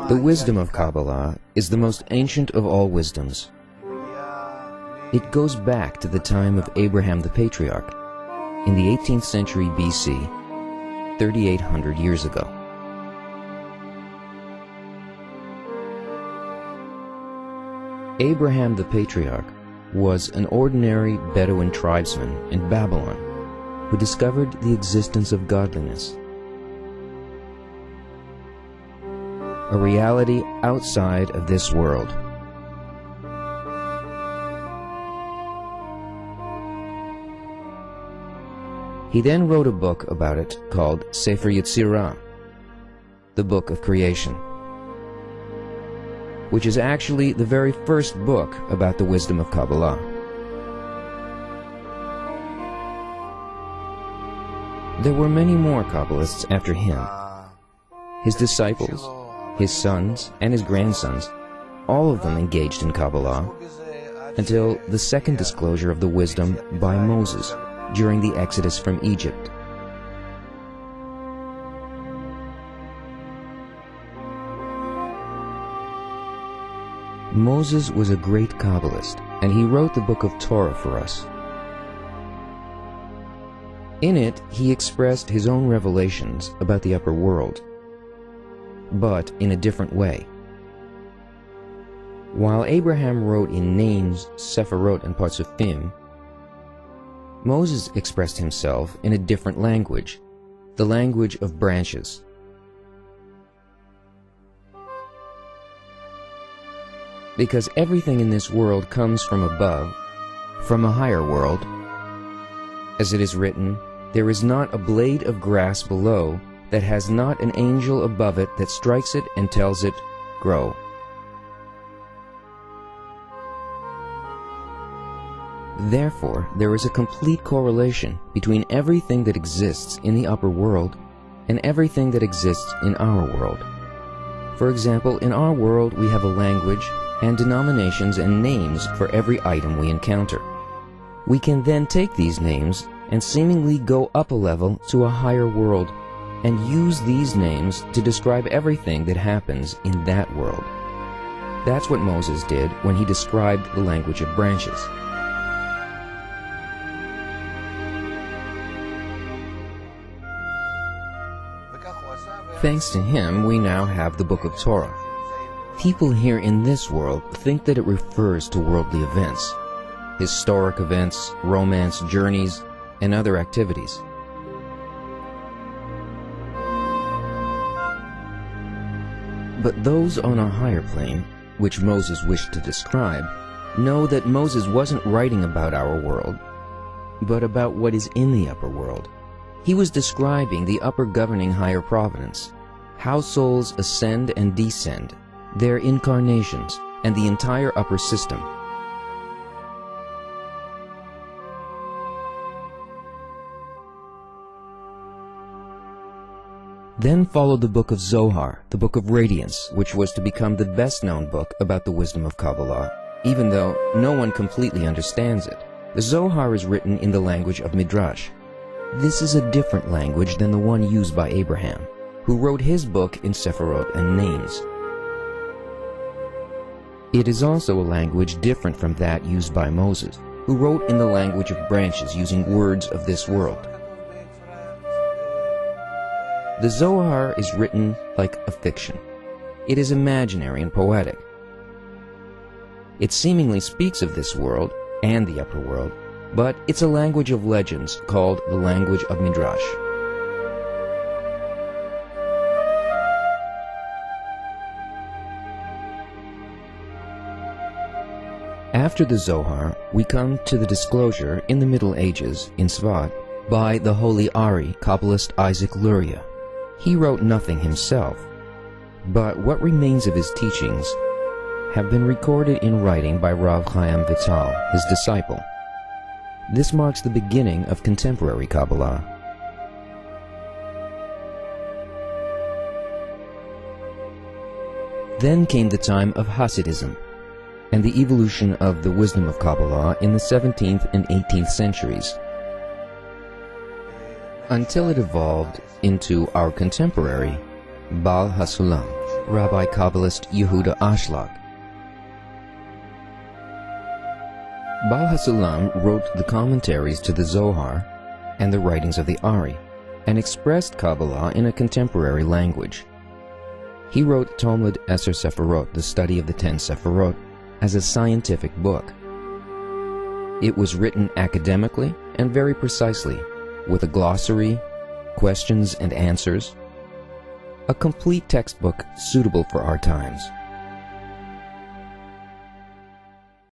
The wisdom of Kabbalah is the most ancient of all wisdoms. It goes back to the time of Abraham the Patriarch, in the 18th century BC, 3,800 years ago. Abraham the Patriarch was an ordinary Bedouin tribesman in Babylon who discovered the existence of godliness, a reality outside of this world. He then wrote a book about it called Sefer Yetzirah, the Book of Creation, which is actually the very first book about the wisdom of Kabbalah. There were many more Kabbalists after him. His disciples, his sons, and his grandsons, all of them engaged in Kabbalah until the second disclosure of the wisdom by Moses during the Exodus from Egypt. Moses was a great Kabbalist, and he wrote the book of Torah for us. In it, he expressed his own revelations about the upper world, but in a different way. While Abraham wrote in names, Sephirot, and Partsufim, Moses expressed himself in a different language, the language of branches. Because everything in this world comes from above, from a higher world. As it is written, there is not a blade of grass below that has not an angel above it that strikes it and tells it, grow. Therefore, there is a complete correlation between everything that exists in the upper world and everything that exists in our world. For example, in our world we have a language and denominations and names for every item we encounter. We can then take these names and seemingly go up a level to a higher world and use these names to describe everything that happens in that world. That's what Moses did when he described the language of branches. Thanks to him, we now have the Book of Torah. People here in this world think that it refers to worldly events, historic events, romance, journeys, and other activities. But those on a higher plane, which Moses wished to describe, know that Moses wasn't writing about our world, but about what is in the upper world. He was describing the upper governing higher providence, how souls ascend and descend, their incarnations, and the entire upper system. Then followed the book of Zohar, the book of radiance, which was to become the best-known book about the wisdom of Kabbalah, even though no one completely understands it. The Zohar is written in the language of Midrash. This is a different language than the one used by Abraham, who wrote his book in Sephirot and names. It is also a language different from that used by Moses, who wrote in the language of branches using words of this world. The Zohar is written like a fiction. It is imaginary and poetic. It seemingly speaks of this world and the upper world, but it's a language of legends called the language of Midrash. After the Zohar, we come to the disclosure in the Middle Ages in Svad by the holy Ari, Kabbalist Isaac Luria. He wrote nothing himself, but what remains of his teachings have been recorded in writing by Rav Chaim Vital, his disciple. This marks the beginning of contemporary Kabbalah. Then came the time of Hasidism, and the evolution of the wisdom of Kabbalah in the 17th and 18th centuries, until it evolved into our contemporary Baal HaSulam, Rabbi Kabbalist Yehuda Ashlag. Baal HaSulam wrote the commentaries to the Zohar and the writings of the Ari, and expressed Kabbalah in a contemporary language. He wrote Talmud Eser Sephirot, the study of the 10 Sephirot, as a scientific book. It was written academically and very precisely, with a glossary, questions and answers, a complete textbook suitable for our times.